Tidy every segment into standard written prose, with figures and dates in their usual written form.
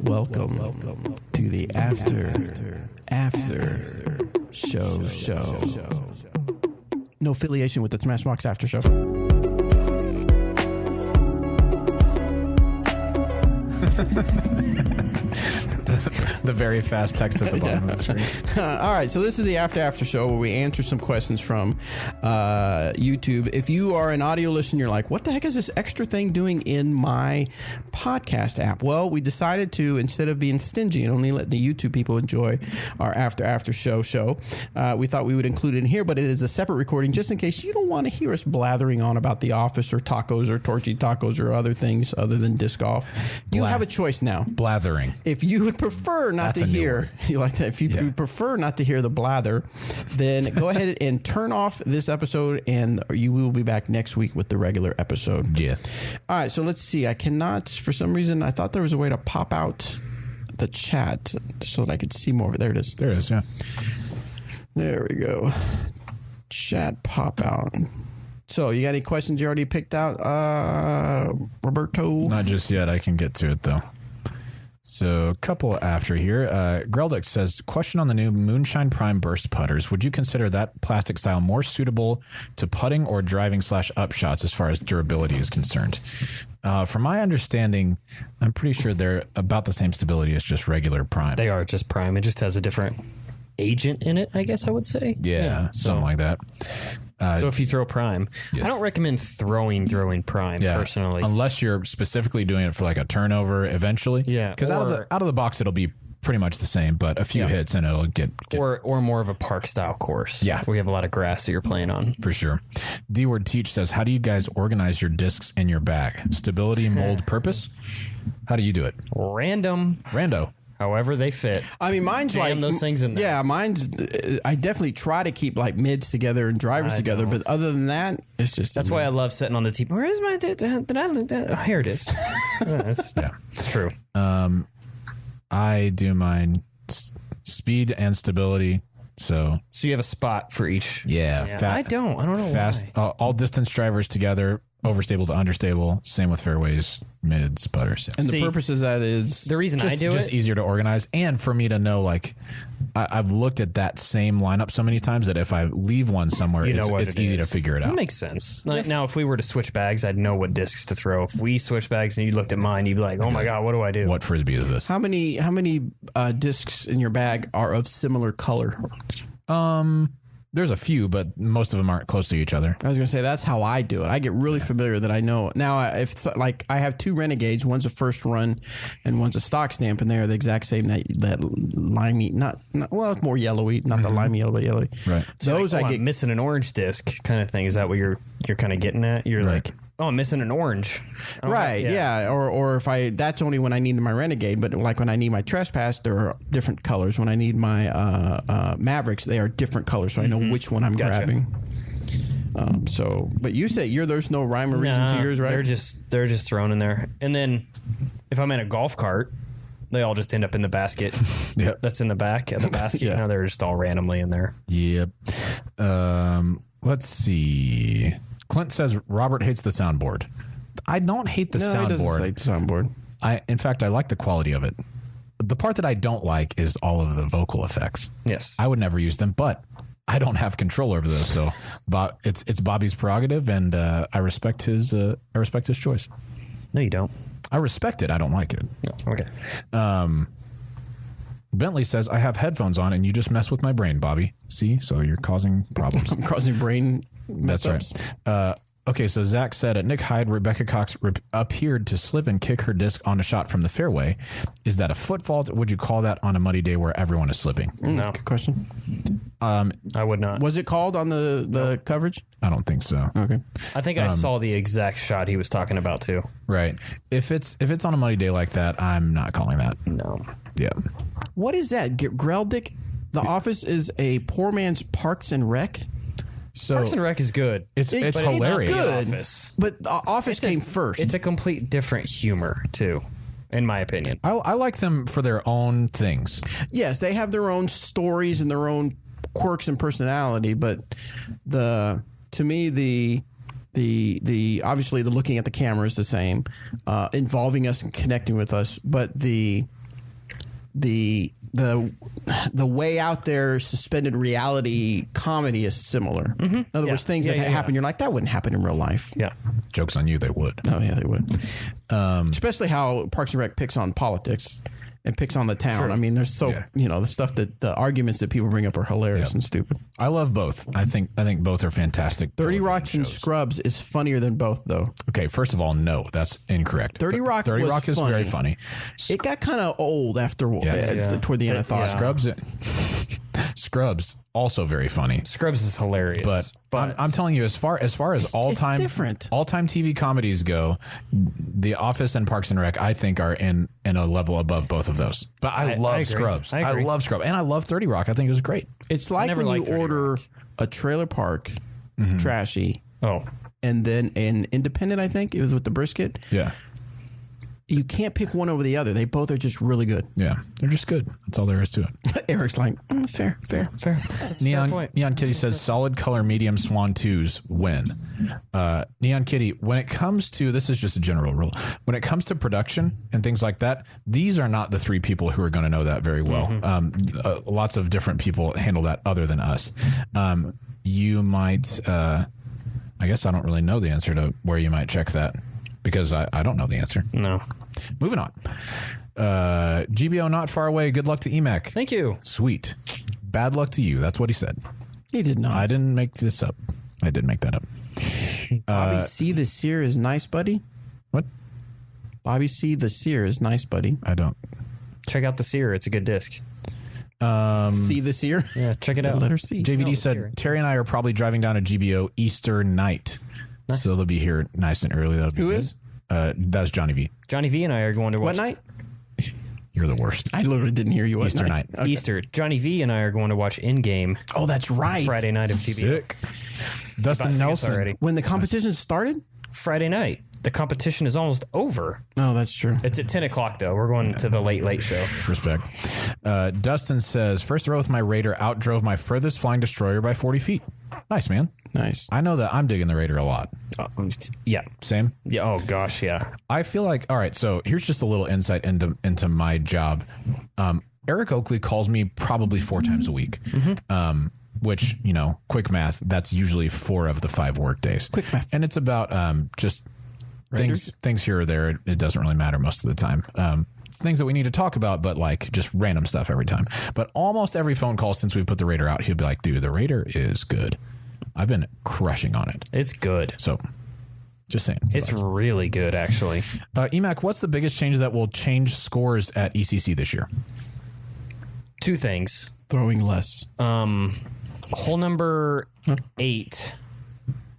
Welcome to the after show. No affiliation with the Smashbox After Show. The very fast text at the bottom of the screen. All right, so this is the After Show where we answer some questions from YouTube. If you are an audio listener, you're like, what the heck is this extra thing doing in my podcast app? Well, we decided to, instead of being stingy and only let the YouTube people enjoy our After Show, we thought we would include it in here, but it is a separate recording just in case you don't want to hear us blathering on about The Office or tacos or torchy tacos or other things other than disc golf. You have a choice now. Blathering. If you would prefer not to hear, you like that? If you would prefer not to hear the blather, then go ahead and turn off this episode, and you will be back next week with the regular episode. Yeah. All right. So let's see. I cannot, for some reason, I thought there was a way to pop out the chat so that I could see more of it. There it is. There it is. Yeah. There we go. Chat pop out. So you got any questions you already picked out, Roberto? Not just yet. I can get to it though. So a couple after here. Greldick says, question on the new Moonshine Prime burst putters. Would you consider that plastic style more suitable to putting or driving / up shots as far as durability is concerned? From my understanding, I'm pretty sure they're about the same stability as just regular Prime. They are just Prime. It just has a different agent in it, I guess I would say. Yeah, something like that. So if you throw Prime, yes. I don't recommend throwing Prime personally, unless you're specifically doing it for like a turnover eventually. Yeah, because out of the box it'll be pretty much the same, but a few hits and it'll get or more of a park style course. Yeah, where you have a lot of grass that you're playing on for sure. D-Word Teach says, how do you guys organize your discs in your bag? Stability, mold, purpose. How do you do it? Rando. However they fit. I mean, mine's like those things in there. Yeah, mine's. I definitely try to keep like mids together and drivers together, but other than that, it's just. That's why I love sitting on the tee. Where is my? Here it is. It's true. I do mine speed and stability. So you have a spot for each. Yeah. I don't know fast. Why. All distance drivers together. Overstable to understable. Same with fairways, mids, putters. And the purpose is that is the reason I do just easier to organize, and for me to know, like, I've looked at that same lineup so many times that if I leave one somewhere, it's easy to figure it out. That makes sense. Like, now, if we were to switch bags, I'd know what discs to throw. If we switch bags and you looked at mine, you'd be like, "Oh my god, what do I do? What frisbee is this?" How many discs in your bag are of similar color? There's a few, but most of them aren't close to each other. I was going to say, that's how I do it. I get really familiar that I know. Now, I have two Renegades. One's a first run and one's a stock stamp, and they're the exact same, that limey, not it's more yellowy, not the limey yellow, but yellowy. Right. Those like, I get. I'm missing an orange disc kind of thing. Is that what you're kind of getting at? You're like, oh, I'm missing an orange. Right, yeah. Or if that's only when I need my Renegade, but like when I need my Trespass, there are different colors. When I need my Mavericks, they are different colors, so I know which one I'm grabbing. But you say there's no rhyme or reason to yours, right? They're just thrown in there. And then if I'm in a golf cart, they all just end up in the basket. Yep. That's in the back of the basket. Yeah. Now they're just all randomly in there. Yep. Let's see. Clint says Robert hates the soundboard. I don't hate the soundboard. He doesn't hate the soundboard. In fact, I like the quality of it. The part that I don't like is all of the vocal effects. Yes. I would never use them, but I don't have control over those. So it's Bobby's prerogative, and I respect his choice. No, you don't. I respect it. I don't like it. No. Okay. Bentley says, I have headphones on and you just mess with my brain, Bobby. See? So you're causing problems. I'm causing brain mess-ups. That's right. Okay, so Zach said, at Nick Hyde, Rebecca Cox appeared to slip and kick her disc on a shot from the fairway. Is that a foot fault? Would you call that on a muddy day where everyone is slipping? No. Good question. I would not. Was it called on the coverage? I don't think so. Okay. I think I saw the exact shot he was talking about too. Right. If it's on a muddy day like that, I'm not calling that. No. Yeah. What is that? Greldick? The Office is a poor man's Parks and Rec? So Parks and Rec is good. It's hilarious. Good, Office. but the Office came first. It's a complete different humor too, in my opinion. I like them for their own things. Yes, they have their own stories and their own quirks and personality, but to me the obviously the looking at the camera is the same, involving us and connecting with us, but the the way out there suspended reality comedy is similar. In other words, things that happen, you're like, that wouldn't happen in real life. Yeah. Joke's on you, they would. Oh, yeah, they would. Especially how Parks and Rec picks on politics and picks on the town. True. I mean, there's the stuff the arguments that people bring up are hilarious and stupid. I love both. I think both are fantastic. 30 Rock and Scrubs is funnier than both, though. Okay, first of all, no, that's incorrect. 30 Rock is very funny. It got kind of old after toward the end, I thought. Scrubs also very funny. Scrubs is hilarious. But I'm telling you, as far as all time TV comedies go, The Office and Parks and Rec, I think, are in a level above both of those. But I love Scrubs. I love Scrubs, and I love 30 Rock. I think it was great. It's like when you order a Trailer Park trashy. Oh. And then an Independent, I think it was with the brisket. Yeah. You can't pick one over the other. They both are just really good. Yeah, they're just good. That's all there is to it. Eric's like, fair. Neon Kitty says solid color medium Swan 2s win. Neon Kitty, when it comes to, this is just a general rule, when it comes to production and things like that, these are not the three people who are going to know that very well. Lots of different people handle that other than us. You might, I guess I don't really know the answer to where you might check that. Because I don't know the answer. No. Moving on. GBO not far away. Good luck to EMAC. Thank you. Sweet. Bad luck to you. That's what he said. He did not. I didn't make this up. I did make that up. Bobby C. the Seer is nice, buddy. What? Bobby C. the Seer is nice, buddy. I don't. Check out the Seer. It's a good disc. See the Seer? Yeah, check it out. Letter C. JVD said, Terry and I are probably driving down to GBO Easter night. Nice. So they'll be here nice and early. That'll be Who good. is? That's Johnny V. Johnny V and I are going to watch. What night? You're the worst. I literally didn't hear you. What Easter night. Okay. Easter. Johnny V and I are going to watch Endgame. Oh, that's right. Friday night of GBO. Sick. Dustin Nelson. Already. When the competition started? Friday night. The competition is almost over. Oh, that's true. It's at 10 o'clock, though. We're going to the late show. Respect. Dustin says, first row with my Raider outdrove my furthest flying destroyer by 40 feet. Nice, man. Nice. I know that I'm digging the Raider a lot. Yeah. Same? Yeah. Oh, gosh, yeah. I feel like, all right, so here's just a little insight into my job. Eric Oakley calls me probably 4 times a week. Which, quick math, that's usually 4 of the 5 work days. Quick math. And it's about just things here or there. It doesn't really matter most of the time. Things that we need to talk about, but like just random stuff every time. But almost every phone call since we put the Raider out, he'll be like, dude, the Raider is good. I've been crushing on it. It's good. So just saying. It's really good, actually. EMAC, what's the biggest change that will change scores at ECC this year? 2 things. Throwing less. Hole number 8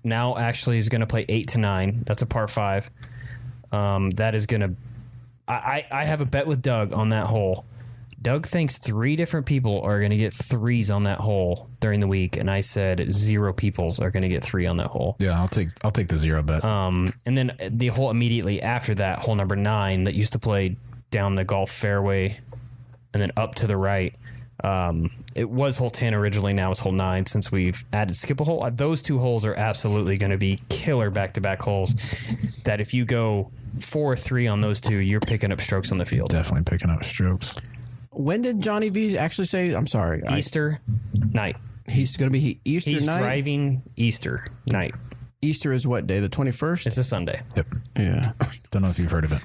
now actually is going to play 8 to 9. That's a par 5. That is going to... I have a bet with Doug on that hole. Doug thinks 3 different people are going to get 3s on that hole during the week, and I said 0 peoples are going to get 3 on that hole. Yeah, I'll take the 0 bet. And then the hole immediately after that, hole number 9, that used to play down the golf fairway and then up to the right. It was hole 10 originally. Now it's hole 9 since we've added skip a hole. Those 2 holes are absolutely going to be killer back-to-back holes that if you go 4 or 3 on those 2, you're picking up strokes on the field. Definitely picking up strokes. When did Johnny V actually say, I'm sorry. Easter night. He's going to be Easter He's night? driving Easter night. Easter is what day? The 21st? It's a Sunday. Yep. Yeah. Don't know if you've heard of it.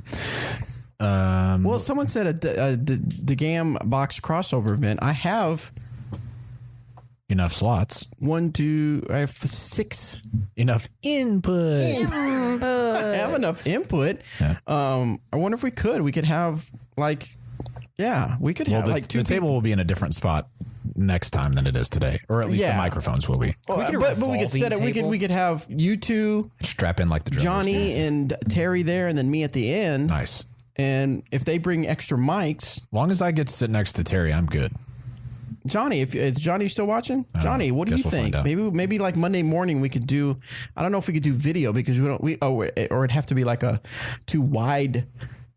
Well, someone said the GAM box crossover event. I have enough slots. I have 6. Enough input. I have enough input. Yeah. I wonder if we could have we could have like 2 the table will be in a different spot next time than it is today, or at least the microphones will be. But we could set it. We could have you 2 strap in like the drummers. Johnny and Terry there, and then me at the end. Nice. And if they bring extra mics, as long as I get to sit next to Terry, I'm good. Johnny, is Johnny still watching? Johnny, what do you think? Maybe like Monday morning we could do. I don't know if we could do video because or it'd have to be like 2 wide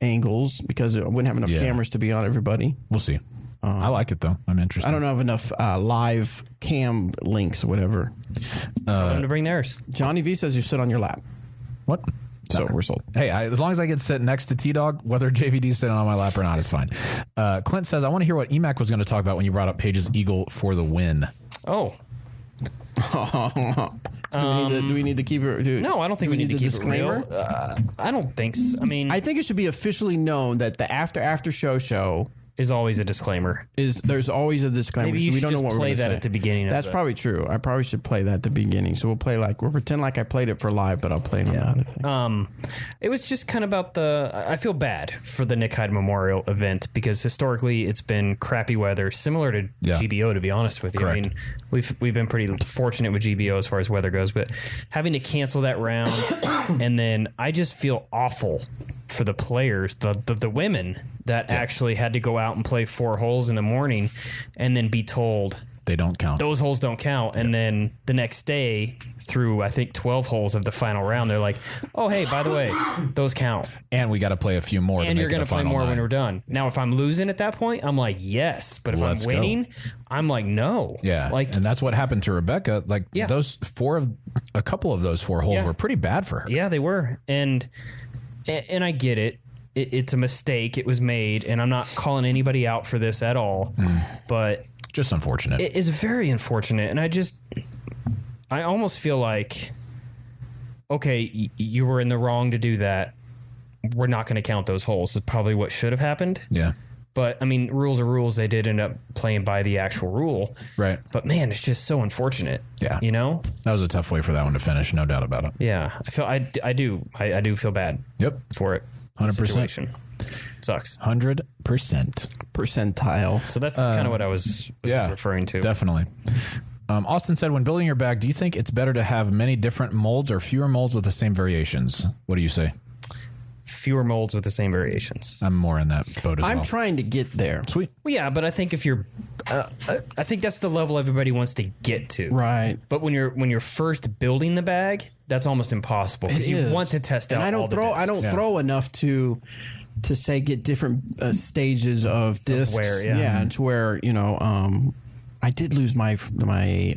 angles because it wouldn't have enough cameras to be on everybody. We'll see. I like it though. I'm interested. I don't have enough live cam links or whatever. Tell them to bring theirs. Johnny V says you sit on your lap. What? So we're sold. Hey, as long as I get sit next to T-Dog, whether JVD's sitting on my lap or not is fine. Clint says, I want to hear what EMAC was going to talk about when you brought up Page's Eagle for the win. Oh. Do we need to keep it? No, I don't think we need to keep disclaimer? it real. I don't think so. I mean, I think it should be officially known that the after show is always a disclaimer. There's always a disclaimer. Maybe you so we should don't know just what we're play gonna that say. at the beginning. That's probably true. I probably should play that at the beginning. So we'll pretend like I played it for live, but I'll play it on the other thing. It was just kind of about I feel bad for the Nick Hyde Memorial event because historically it's been crappy weather, similar to GBO, to be honest with you. Correct. I mean, we've been pretty fortunate with GBO as far as weather goes, but having to cancel that round and then I just feel awful for the players, the women that actually had to go out and play 4 holes in the morning and then be told they don't count. Those holes don't count. And then the next day through, I think 12 holes of the final round, they're like, oh, hey, by the way, those count. And we got to play a few more. And you're going to play more 9. when we're done. Now, if I'm losing at that point, I'm like, yes. But if I'm winning, I'm like, no. Yeah. Like, and that's what happened to Rebecca. Like a couple of those 4 holes were pretty bad for her. Yeah, they were. And I get it. It's a mistake. It was made, and I'm not calling anybody out for this at all. But just unfortunate. It is very unfortunate, and I almost feel like, okay, you were in the wrong to do that. We're not going to count those holes. It's probably what should have happened. Yeah. But I mean, rules are rules. They did end up playing by the actual rule. Right. But man, it's just so unfortunate. Yeah. You know? That was a tough way for that one to finish, no doubt about it. Yeah. I do feel bad. Yep. For it. 100%. Sucks. 100%. Percentile. So that's kind of what I was referring to. Definitely. Austin said, when building your bag, do you think it's better to have many different molds or fewer molds with the same variations? What do you say? Fewer molds with the same variations. I'm more in that boat as well. I'm trying to get there. Sweet. Well, yeah, but I think if you're, I think that's the level everybody wants to get to. Right. But when you're first building the bag, that's almost impossible because you want to test out. And I don't throw enough to say get different stages of discs. To where I did lose my I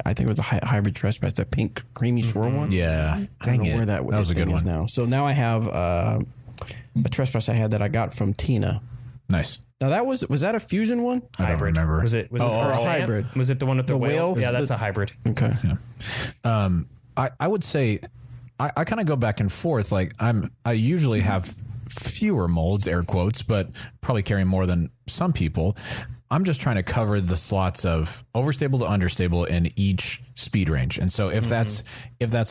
think it was a hybrid trespass, that pink creamy swirl one. Yeah. I don't know where that was a good one now. So now I have a trespass I had that I got from Tina. Nice. Now that was that a fusion one? I don't remember. Was it hybrid? Was it the one with the whale? Yeah, that's a hybrid. Okay. Yeah. I would say I kind of go back and forth. Like I usually have fewer molds, air quotes, but probably carry more than some people. I'm just trying to cover the slots of overstable to understable in each speed range. And so if that's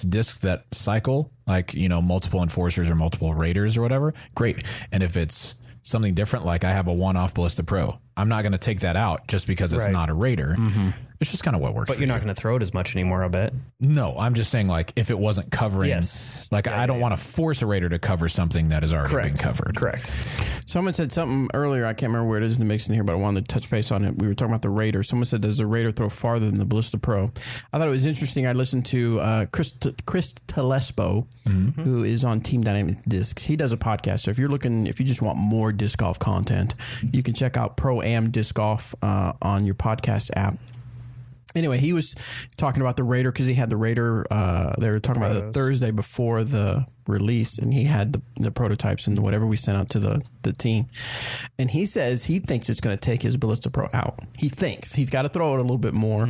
discs that cycle, like, multiple enforcers or multiple raiders or whatever, great. And if it's something different, like I have a one-off Ballista Pro, I'm not going to take that out just because it's not a raider. It's just kind of what works. But you're not going to throw it as much anymore, I bet. No, I'm just saying, like, if it wasn't covering, I don't want to force a raider to cover something that has already been covered. Correct. Someone said something earlier. I can't remember where it is in the mix in here, but I wanted to touch base on it. We were talking about the Raider. Someone said, does the Raider throw farther than the Ballista Pro? I thought it was interesting. I listened to Chris Telespo, who is on Team Dynamic Discs. He does a podcast. So if you just want more disc golf content, you can check out Pro Am Disc Golf on your podcast app. Anyway, he was talking about the Raider because he had the Raider. They were talking about it Thursday before the release, and he had the prototypes and whatever we sent out to the team. And he says he thinks it's going to take his Ballista Pro out. He thinks he's got to throw it a little bit more,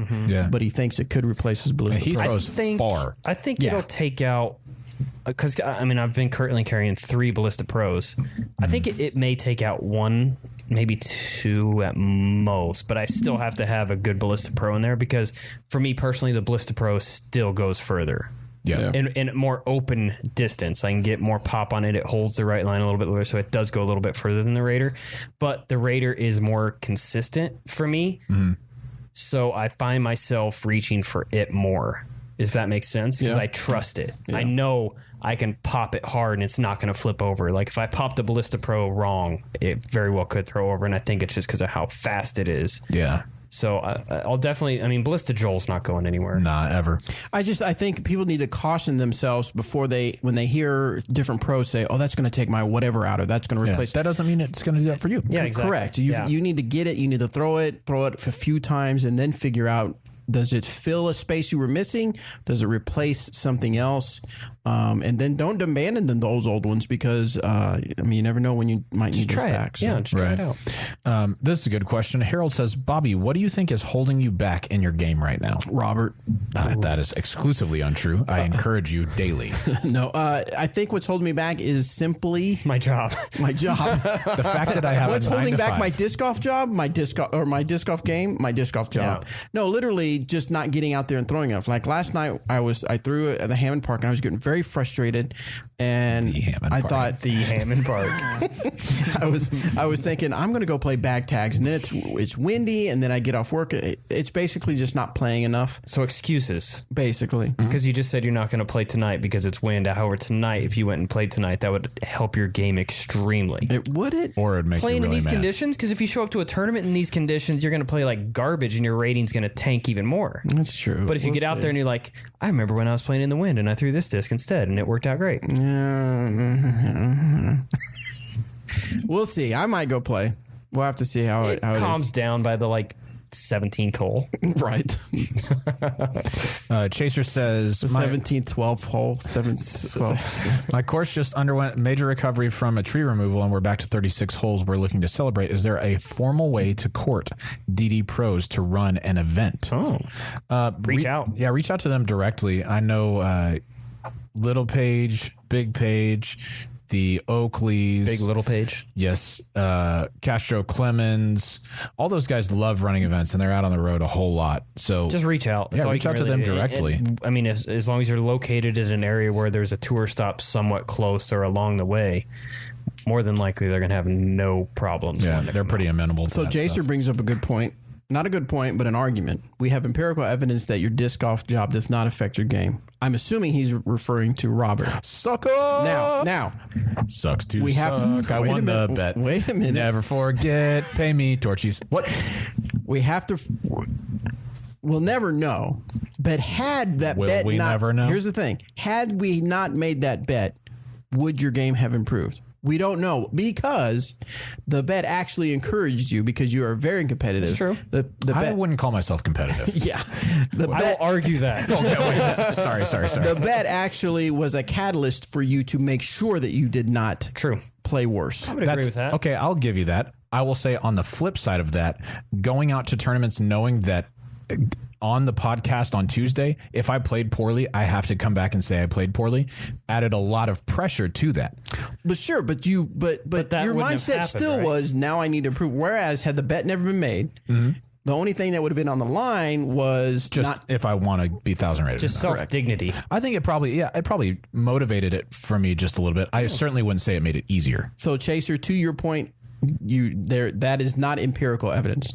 but he thinks it could replace his Ballista Pro. He throws far. I think it'll take out. Because I've been currently carrying 3 Ballista Pros. I think it may take out 1, maybe 2 at most, but I still have to have a good Ballista Pro in there because for me personally, the Ballista Pro still goes further. Yeah. In more open distance. I can get more pop on it. It holds the right line a little bit lower, so it does go a little bit further than the Raider. But the Raider is more consistent for me. So I find myself reaching for it more. If that makes sense, because I trust it. I know I can pop it hard and it's not going to flip over. Like if I pop the Ballista Pro wrong, it very well could throw over, and I think it's just because of how fast it is. Yeah. So I'll definitely. Ballista Joel's not going anywhere. Nah, ever. I think people need to caution themselves before when they hear different pros say, "Oh, that's going to take my whatever out," or "That's going to replace." That doesn't mean it's going to do that for you. Yeah, exactly. Correct. You need to get it. You need to throw it a few times, and then figure out. Does it fill a space you were missing? Does it replace something else? And then don't abandon those old ones because, you never know when you might need those back. So. Yeah, just try it out. This is a good question. Harold says, Bobby, what do you think is holding you back in your game right now? Robert. That is exclusively untrue. I encourage you daily. No, I think what's holding me back is simply My job. my job. The fact that I have What's a 9 holding to back 5. my disc golf job, my disc golf game, my disc golf job. Yeah. No, literally just not getting out there and throwing enough. Like last night, I threw at the Hammond Park and I was getting very frustrated. And I thought The Hammond Park. I was thinking I'm going to go play bag tags, and then it's windy, and then I get off work. It's basically just not playing enough. So excuses. Basically, Because you just said you're not going to play tonight because it's wind. However, tonight, if you went and played tonight, that would help your game extremely. it would it. Or it'd make Playing you really in these mad. conditions, because if you show up to a tournament in these conditions, you're going to play like garbage and your rating's going to tank even more. That's true. But if you get out there and you're like, I remember when I was playing in the wind and I threw this disc instead and it worked out great. We'll see. I might go play. We'll have to see how It it calms is. down by the 17th hole. Right. Chaser says, The 17th, 12th hole. 7th, 12th. my course just underwent major recovery from a tree removal, and we're back to 36 holes. We're looking to celebrate. Is there a formal way to court DD pros to run an event? Oh. Reach out. Yeah, reach out to them directly. I know Little Page, Big Page, the Oakleys. Big Little Page. Yes. Castro Clemens. All those guys love running events, and they're out on the road a whole lot. So Just reach out. That's Yeah, all you reach can out to them directly. and, as long as you're located in an area where there's a tour stop somewhat close or along the way, more than likely they're going to have no problems. yeah, when they they're come pretty out. amenable to So that Jaser stuff. brings up a good point. Not a good point, but an argument. We have empirical evidence that your disc golf job does not affect your game. I'm assuming he's referring to Robert. Sucker! Now, Sucks to we have to- suck. I wait a won the minute, bet. wait a minute. Never forget. Pay me, Torchies. What? we have to. We'll never know. But had that Will bet we not, never know? Here's the thing: had we not made that bet, would your game have improved? We don't know because the bet actually encouraged you because you are very competitive. That's true. The I bet, wouldn't call myself competitive. yeah. The I bet, will argue that. Sorry. the bet actually was a catalyst for you to make sure that you did not True. play worse. I would agree with that. Okay, I'll give you that. I will say on the flip side of that, going out to tournaments knowing that on the podcast on Tuesday, if I played poorly, I have to come back and say I played poorly, added a lot of pressure to that. But sure, but that your wouldn't have mindset happened, still right? was now I need to improve. Whereas had the bet never been made, the only thing that would have been on the line was Just not. if I want to be 1,000 rated. Just or not. self-dignity. I think it probably motivated it for me just a little bit. I certainly wouldn't say it made it easier. So Chaser, to your point, that is not empirical evidence.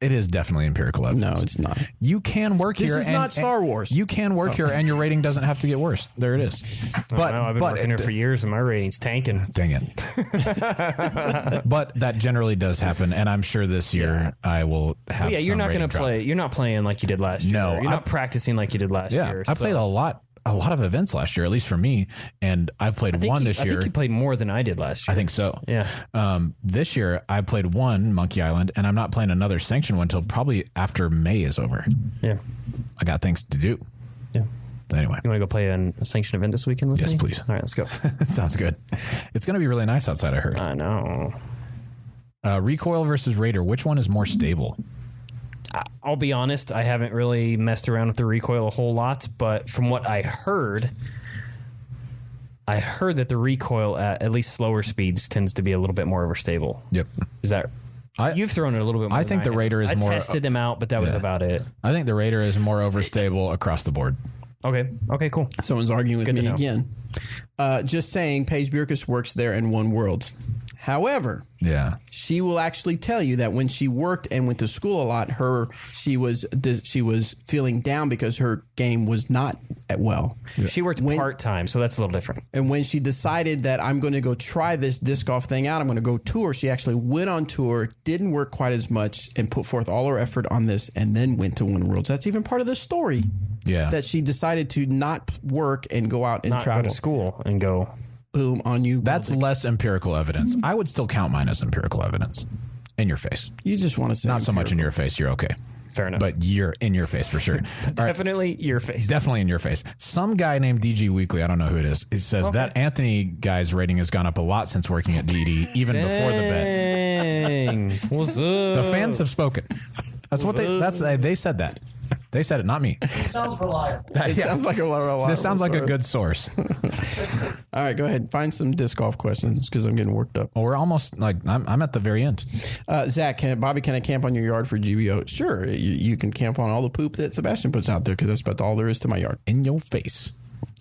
It is definitely empirical evidence. No, it's not. You can work This here. is not Star Wars. You can work here, and your rating doesn't have to get worse. There it is. But I've been working here for years and my rating's tanking. dang it. But that generally does happen, and I'm sure this year I will have. Yeah, you're some not going rating to drop. play. You're not playing like you did last year. No, You're not practicing like you did last Yeah, year. I played a lot of events last year, at least for me, and I've played one this I year. think you played more than I did last year. I think so. Yeah. This year I played one Monkey Island, and I'm not playing another sanctioned one until probably after May is over. Yeah. I got things to do. Yeah. So anyway, You want to go play a sanctioned event this weekend with me? Yes, please. All right, let's go. it sounds good. It's going to be really nice outside, I heard. I know. Recoil versus Raider, which one is more stable? I'll be honest, I haven't really messed around with the recoil a whole lot, but from what I heard that the recoil at least slower speeds tends to be a little bit more overstable. Yep. Is that you've thrown it a little bit more. I than think the have. Raider is I more. tested them out, but that was about it. I think the Raider is more overstable across the board. Okay, cool. Someone's arguing with Good to me know. again. Just saying, Paige Bierkus works there in One Worlds. However, Yeah. she will actually tell you that when she worked and went to school a lot, she was feeling down because her game was not at well. She worked part-time, so that's a little different. And when she decided that I'm going to go try this disc golf thing out, I'm going to go tour, she actually went on tour, didn't work quite as much, and put forth all her effort on this, and then went to One Worlds. That's even part of the story. Yeah. That she decided to not work and go out and Not travel. go to school and go. Boom on you. That's less empirical evidence. I would still count mine as empirical evidence. In your face. You just want to say Not so much in your face. You're okay. Fair enough. But you're in your face for sure. Definitely your face. Definitely in your face. Some guy named DG Weekly, I don't know who it is, it says that Anthony guy's rating has gone up a lot since working at DD, even before the bet. Dang. What's up? The fans have spoken. That's what they said that. They said it, not me. Sounds reliable. It sounds like a reliable This sounds like a source. good source. All right, go ahead. Find some disc golf questions because I'm getting worked up. Well, we're almost like I'm at the very end. Zach, Bobby, can I camp on your yard for GBO? Sure, you can camp on all the poop that Sebastian puts out there because that's about all there is to my yard. In your face.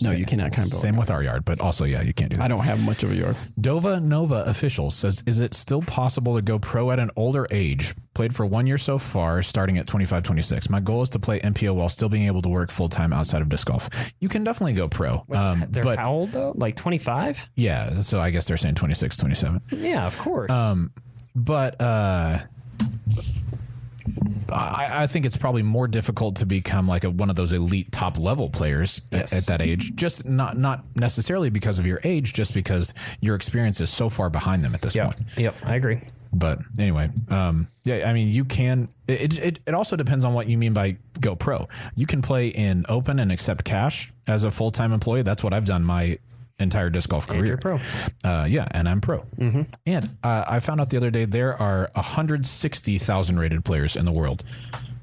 No, you cannot camp on. Same with our yard, but also, yeah, you can't do that. I don't have much of a yard. Dova Nova official says, is it still possible to go pro at an older age? Played for 1 year so far, starting at 25, 26. My goal is to play MPO while still being able to work full time outside of disc golf. You can definitely go pro. They're but how old though? Like 25? yeah, so I guess they're saying 26, 27. Yeah, of course. But I think it's probably more difficult to become like one of those elite top level players at that age. Just not necessarily because of your age, just because your experience is so far behind them at this point. Yep, I agree. But anyway, yeah, I mean, you can. It also depends on what you mean by go pro. You can play in open and accept cash as a full time employee. That's what I've done my entire disc golf career. And you're pro. Yeah, and I'm pro. Mm-hmm. And I found out the other day there are 160,000 rated players in the world.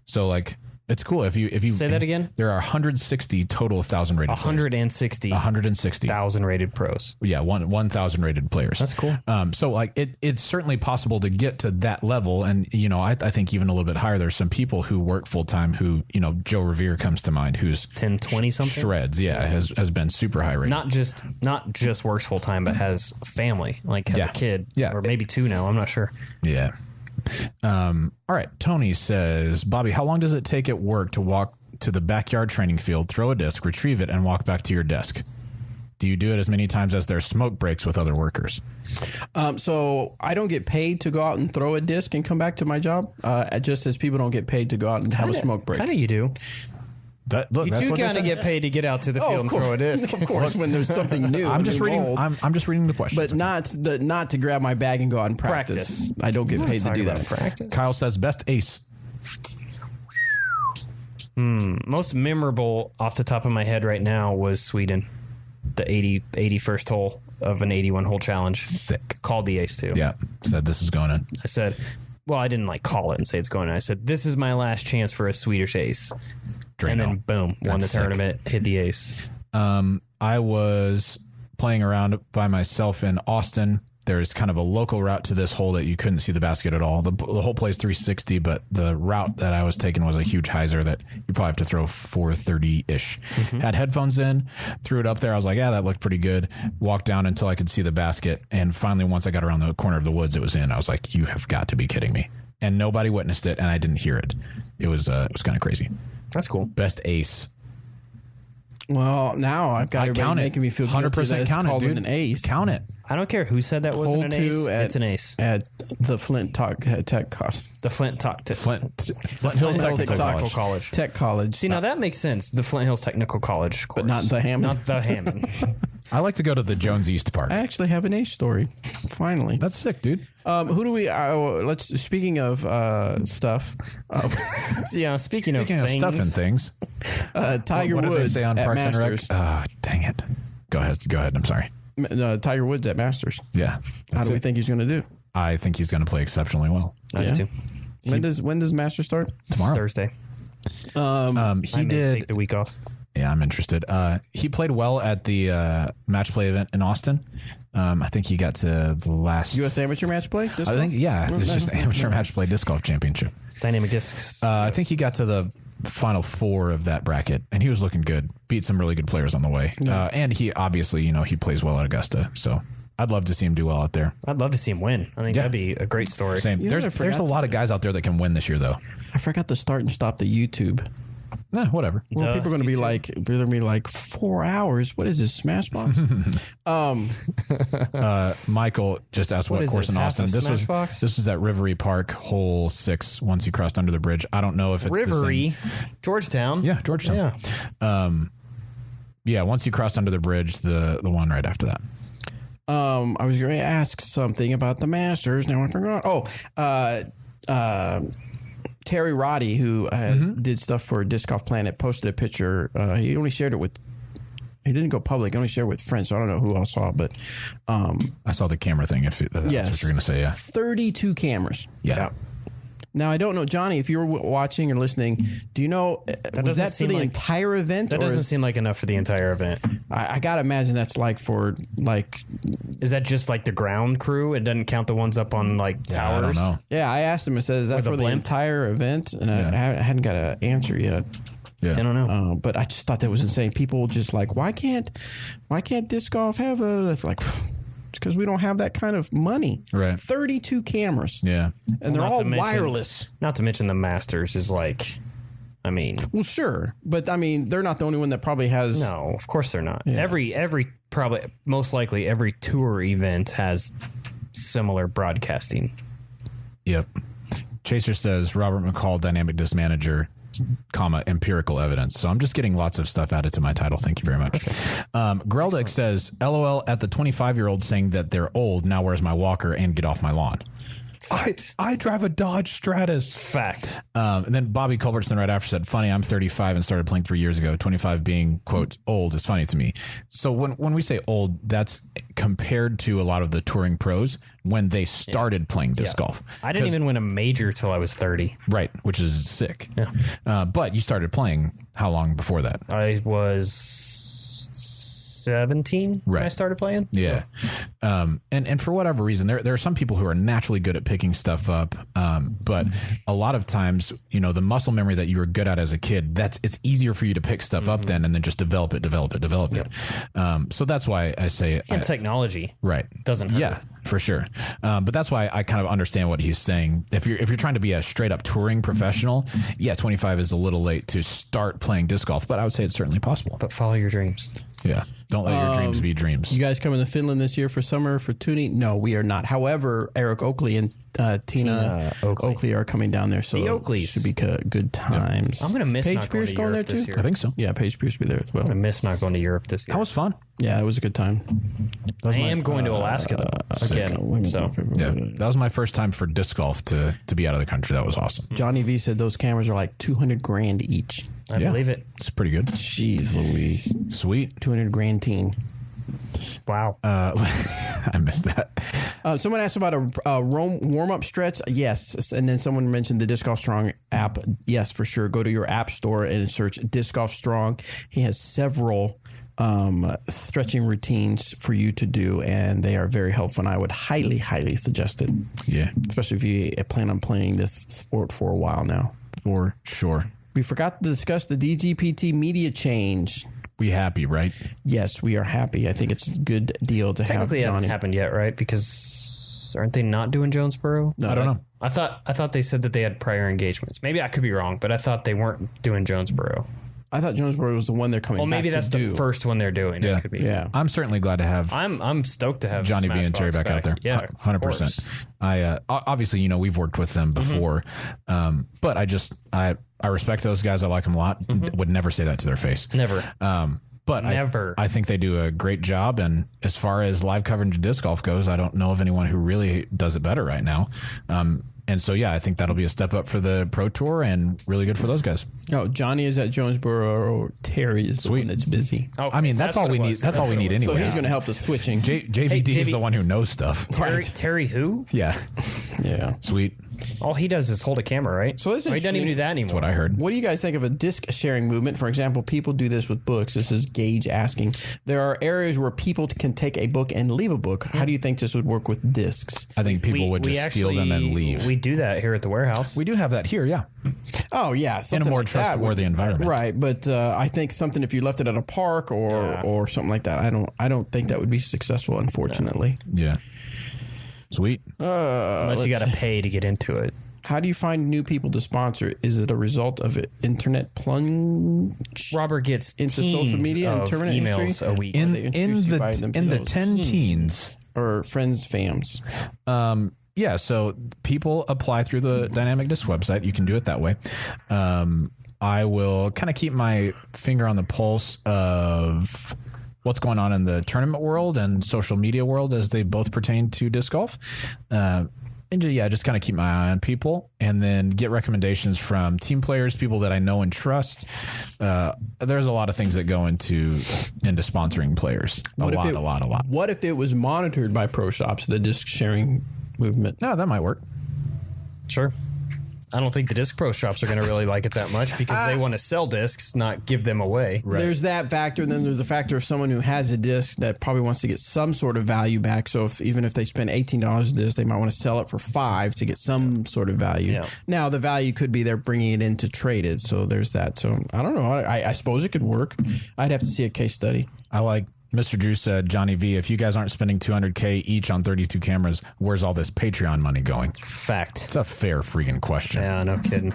So like, it's cool if you Say that again. There are 160 total 1,000 rated. 160. 160,000 rated pros. Yeah, 1,000 rated players. That's cool. So like it's certainly possible to get to that level, and I think even a little bit higher. There's some people who work full time who Joe Revere comes to mind, who's 10, 20 something shreds. Yeah, has been super high rated. Not just works full time, but has a family, like has a kid, or maybe two now. I'm not sure. Yeah. All right. Tony says, Bobby, how long does it take at work to walk to the backyard training field, throw a disc, retrieve it, and walk back to your desk? Do you do it as many times as there's smoke breaks with other workers? So I don't get paid to go out and throw a disc and come back to my job, just as people don't get paid to go out and have a smoke break. Kind of you do. You do kind of get paid to get out to the field and throw a disc. Of course, when there's something new. I'm just reading. I'm just reading the questions. But not to grab my bag and go out and practice. I don't get paid to do that. Practice. Kyle says best ace. Most memorable off the top of my head right now was Sweden, the 81st hole of an 81 hole challenge. Sick. Called the ace too. Yeah, said this is going in. I said, well, I didn't call it and say it's going in. I said, this is my last chance for a Swedish ace. Drano. And then boom, won the That's sick. tournament, hit the ace. I was playing around by myself in Austin. There's kind of a local route to this hole that you couldn't see the basket at all. The whole plays 360, but the route that I was taking was a huge hyzer that you probably have to throw 430-ish. Mm-hmm. Had headphones in, threw it up there. I was like, yeah, that looked pretty good. Walked down until I could see the basket. And finally, once I got around the corner of the woods, it was in. I was like, you have got to be kidding me. And nobody witnessed it, and I didn't hear it. It was kind of crazy. That's cool. Best ace. Well, now I've got everybody making me feel 100% count it, dude. An ace. Count it. I don't care who said that wasn't an ace. It's an ace. At the Flint Tech Cost. The Flint Hills Technical College. Tech College. See, now that makes sense. The Flint Hills Technical College course. But not the Hammond. Not the Hammond. I like to go to the Jones East Park. I actually have an ace story. Finally. That's sick, dude. Who do we? Speaking of stuff. Yeah. Speaking of stuff and things. Tiger what Woods did they say on at Parks Masters. and Rec? Dang it. Go ahead. I'm sorry. Tiger Woods at Masters. Yeah. How do we think he's going to do? I think he's going to play exceptionally well. I do too. When does Masters start? Tomorrow. Thursday. He I may did take the week off. Yeah, I'm interested. He played well at the match play event in Austin. I think he got to the last U.S. Amateur Match Play. I think it's just amateur match play disc golf championship. Dynamic discs. I think he got to the final four of that bracket, and he was looking good. Beat some really good players on the way, and he obviously he plays well at Augusta. So I'd love to see him do well out there. I'd love to see him win. I think that'd be a great story. Same. There's a lot of guys out there that can win this year, though. I forgot to start and stop the YouTube. Whatever. Well, people are going to be like, they're going to be like 4 hours. What is this, Smashbox? Michael just asked what course in Austin. This was at Rivery Park, hole 6. Once you crossed under the bridge, I don't know if it's Rivery, Georgetown. Yeah, Georgetown. Yeah. Once you crossed under the bridge, the one right after that. I was going to ask something about the Masters. Now I forgot. Terry Roddy, who did stuff for Disc Golf Planet, posted a picture. He only shared it with. He didn't go public. He only shared it with friends. So I don't know who else saw it, but I saw the camera thing. If that's what you're going to say, yeah. 32 cameras. Yeah. Now, I don't know, Johnny, if you were watching or listening, do you know, was that for the entire event? That doesn't seem like enough for the entire event. I got to imagine that's like for like... Is that just like the ground crew? It doesn't count the ones up on like towers? I don't know. Yeah, I asked him, I said, is that With a for the blimp? entire event? And I hadn't got an answer yet. Yeah. I don't know. But I just thought that was insane. People just like, why can't disc golf have a... It's like... Because we don't have that kind of money. Right. 32 cameras. Yeah. And they're all wireless. Not to mention the Masters is like, I mean. Well, sure. But, I mean, they're not the only one that probably has... No, of course they're not. Yeah. Every probably, most likely, every tour event has similar broadcasting. Yep. Chaser says, Robert McCall, dynamic disc manager, comma, empirical evidence. So I'm just getting lots of stuff added to my title. Thank you very much. Greldick says, LOL at the 25-year-old saying that they're old. Now where's my walker and get off my lawn? I drive a Dodge Stratus. Fact. And then Bobby Culbertson right after said, funny, I'm 35 and started playing 3 years ago. 25 being, quote, old is funny to me. So when we say old, that's compared to a lot of the touring pros when they started playing disc golf. I didn't even win a major till I was 30. Right, which is sick. Yeah. But you started playing how long before that? I was 17 when I started playing. Yeah. And for whatever reason, there are some people who are naturally good at picking stuff up. But a lot of times, you know, the muscle memory that you were good at as a kid, it's easier for you to pick stuff up then and then just develop it. So that's why I say And technology. Right. Doesn't hurt. Yeah, for sure. But that's why I kind of understand what he's saying. If you're trying to be a straight up touring professional, yeah, 25 is a little late to start playing disc golf, but I would say it's certainly possible. But follow your dreams. Yeah. Don't let your dreams be dreams. You guys coming to Finland this year for summer for tuning? No, we are not. However, Eric Oakley and Tina Oakley are coming down there, so The Oakleys. should be good times. I'm going to miss Paige not going Pierce to going there Europe too? this year. I think so. Yeah, Paige Pierce will be there as well. I miss not going to Europe this year. That was fun. Yeah, it was a good time. I am going to Alaska though again. So Yeah. That was my first time for disc golf to be out of the country. That was awesome. Johnny V said those cameras are like $200,000 each. I believe it. It's pretty good. Jeez Louise. Sweet. $200,000 teen. Wow. I missed that. Someone asked about a warm-up stretch. Yes. And then someone mentioned the Disc Golf Strong app. Yes, for sure. Go to your app store and search Disc Golf Strong. He has several stretching routines for you to do, and they are very helpful, and I would highly, highly suggest it. Yeah. Especially if you plan on playing this sport for a while now. For sure. We forgot to discuss the DGPT media change. We happy, right? Yes, we are happy. I think it's a good deal to have Technically, it Johnny. hasn't happened yet, right? Because aren't they not doing Jonesboro? No, I don't know. I thought they said that they had prior engagements. Maybe I could be wrong, but I thought they weren't doing Jonesboro. I thought Jonesboro was the one they're coming Well, back maybe that's to do. the first one they're doing. Yeah. It could be. Yeah. I'm certainly glad to have I'm stoked to have Johnny V and Terry Smashbox back out there. Yeah, 100%. I obviously, you know, we've worked with them before, but I respect those guys. I like them a lot. Would never say that to their face. Never. But Never. I think they do a great job. And as far as live coverage of disc golf goes, I don't know of anyone who really does it better right now. And so, yeah, I think that'll be a step up for the Pro Tour and really good for those guys. Oh, Johnny is at Jonesboro. Terry is the one that's busy. Okay, I mean, that's all what we it need. was. That's all we what it need was. anyway. So he's going to help the switching. JVD is JV the one who knows stuff. Terry who? Yeah. Yeah. Sweet. All he does is hold a camera, right? So this is he doesn't even do that anymore. That's what I heard. What do you guys think of a disc sharing movement? For example, people do this with books. This is Gage asking. There are areas where people can take a book and leave a book. How do you think this would work with discs? I think people would just steal them and leave. We do that here at the warehouse. We do have that here, yeah. Oh, yeah. In a something more like that trustworthy environment. Right. But I think something if you left it at a park or something like that, I don't think that would be successful, unfortunately. Yeah. Sweet. Unless you got to pay to get into it. How do you find new people to sponsor? Is it a result of it, internet plunge? Robert gets Into teens social media and of tournament emails industry? a week. In they introduce you by the themselves. 10 teens. Or friends, fams? Yeah, so people apply through the Dynamic Disc website. You can do it that way. I will kind of keep my finger on the pulse of what's going on in the tournament world and social media world as they both pertain to disc golf. And just kind of keep my eye on people and then get recommendations from team players, people that I know and trust. There's a lot of things that go into sponsoring players. A lot. What if it was monitored by pro shops, the disc sharing movement? No, that might work. Sure. I don't think the disc pro shops are going to really like it that much because they want to sell discs, not give them away. Right. There's that factor, and then there's the factor of someone who has a disc that probably wants to get some sort of value back. So even if they spend $18 a disc, they might want to sell it for $5 to get some sort of value. Yeah. Now the value could be they're bringing it in to trade it. So there's that. So I don't know. I suppose it could work. I'd have to see a case study. I like Mr. Drew said, Johnny V, if you guys aren't spending $200K each on 32 cameras, where's all this Patreon money going? Fact. It's a fair freaking question. Yeah, no kidding.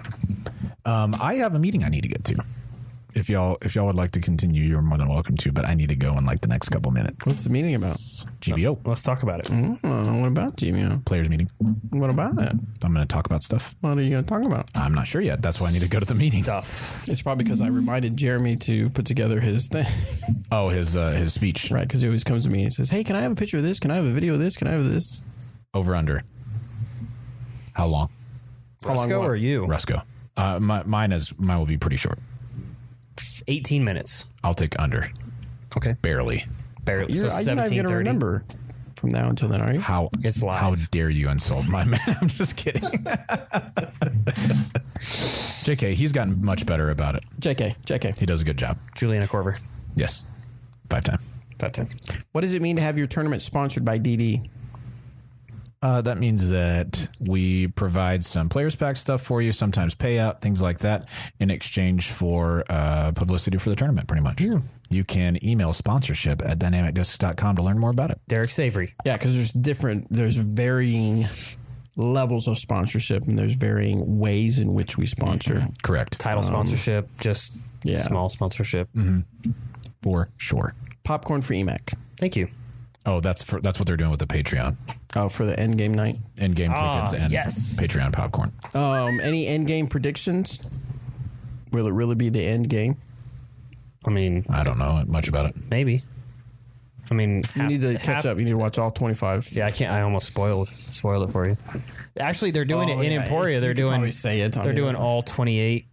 I have a meeting I need to get to. If y'all would like to continue, you're more than welcome to, but I need to go in like the next couple minutes. What's the meeting about? GBO. Let's talk about it. What about GBO? Players meeting. What about it? I'm going to talk about stuff. What are you going to talk about? I'm not sure yet. That's why I need to go to the meeting. Stuff. It's probably because I reminded Jeremy to put together his thing. Oh, his speech. Right, because he always comes to me and says, hey, can I have a picture of this? Can I have a video of this? Can I have this? Over under. How long? Rusco or you? Rusco. Mine will be pretty short. 18 minutes. I'll take under. Okay. Barely. So you're not even going to remember from now until then, are you? It's live. How dare you insult my man? I'm just kidding. JK, he's gotten much better about it. JK. He does a good job. Juliana Korver. Yes. 5-time. What does it mean to have your tournament sponsored by DD? That means that we provide some players pack stuff for you, sometimes payout, things like that, in exchange for publicity for the tournament, pretty much. Yeah. You can email sponsorship at dynamicdiscs.com to learn more about it. Derek Savory. Yeah, because there's varying levels of sponsorship, and there's varying ways in which we sponsor. Mm-hmm. Correct. Title sponsorship, just small sponsorship. Mm-hmm. For sure. Popcorn for EMAC. Thank you. Oh, that's what they're doing with the Patreon. Oh, for the end game night? End game tickets and Patreon popcorn. Any end game predictions? Will it really be the end game? I mean, I don't know much about it. Maybe. I mean, you need to catch up. You need to watch all 25. Yeah, I can't. I almost spoiled it for you. Actually, they're doing it in Emporia. They're doing all 28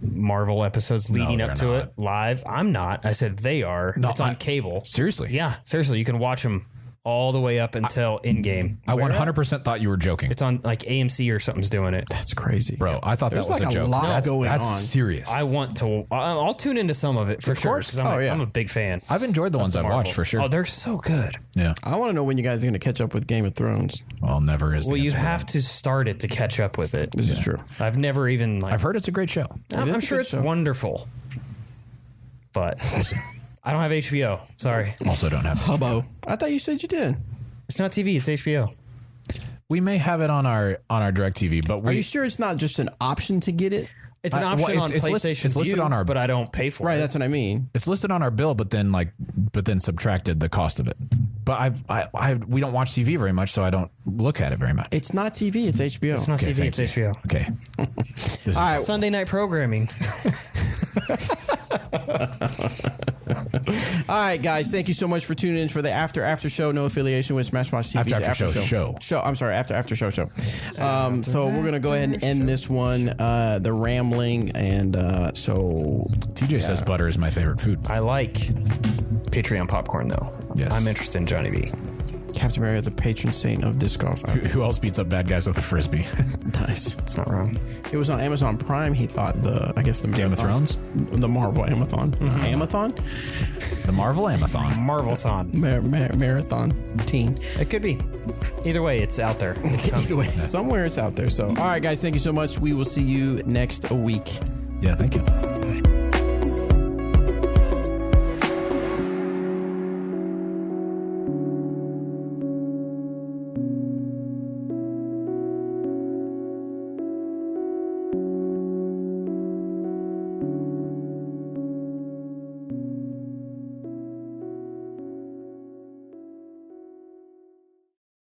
Marvel episodes leading up to it live. I'm not. I said they are. No, it's on cable. Seriously? Yeah, seriously. You can watch them all the way up until in-game. I 100% thought you were joking. It's on like AMC or something's doing it. That's crazy. Bro, I thought There's that was like a joke. Lot going that's on. serious. I want to. I'll tune into some of it for sure. Course. I'm a big fan. I've enjoyed the ones I've watched for sure. Oh, they're so good. Yeah. I want to know when you guys are going to catch up with Game of Thrones. Well, never is. Well, you have to start it to catch up with it. This is true. I've never even. I've heard it's a great show. I'm sure it's wonderful, but I don't have HBO. Sorry. Also don't have Hubbo. I thought you said you did. It's not TV. It's HBO. We may have it on our DirecTV, but are you sure it's not just an option to get it? It's an option on PlayStation. It's listed on our, but I don't pay for it. Right, that's what I mean. It's listed on our bill, but then subtracted the cost of it. But we don't watch TV very much, so I don't look at it very much. It's not TV. It's HBO. It's not TV. It's HBO. Okay. All right. Sunday night programming. All right, guys. Thank you so much for tuning in for the After Show. No affiliation with Smashbox TV's After Show. I'm sorry, After Show. So we're going to go ahead and end this one, the rambling. And so TJ says butter is my favorite food. I like Patreon popcorn, though. Yes. I'm interested in Johnny V. Captain America, the patron saint of disc golf. Who else beats up bad guys with a frisbee? Nice. That's not wrong. It was on Amazon Prime. He thought the Game of Thrones, the Marvel Amathon, Amathon, the Marvel Amathon, Marvel-thon, marathon teen. It could be. Either way, it's out there. Either way, somewhere it's out there. So, all right, guys, thank you so much. We will see you next week. Yeah, thank you.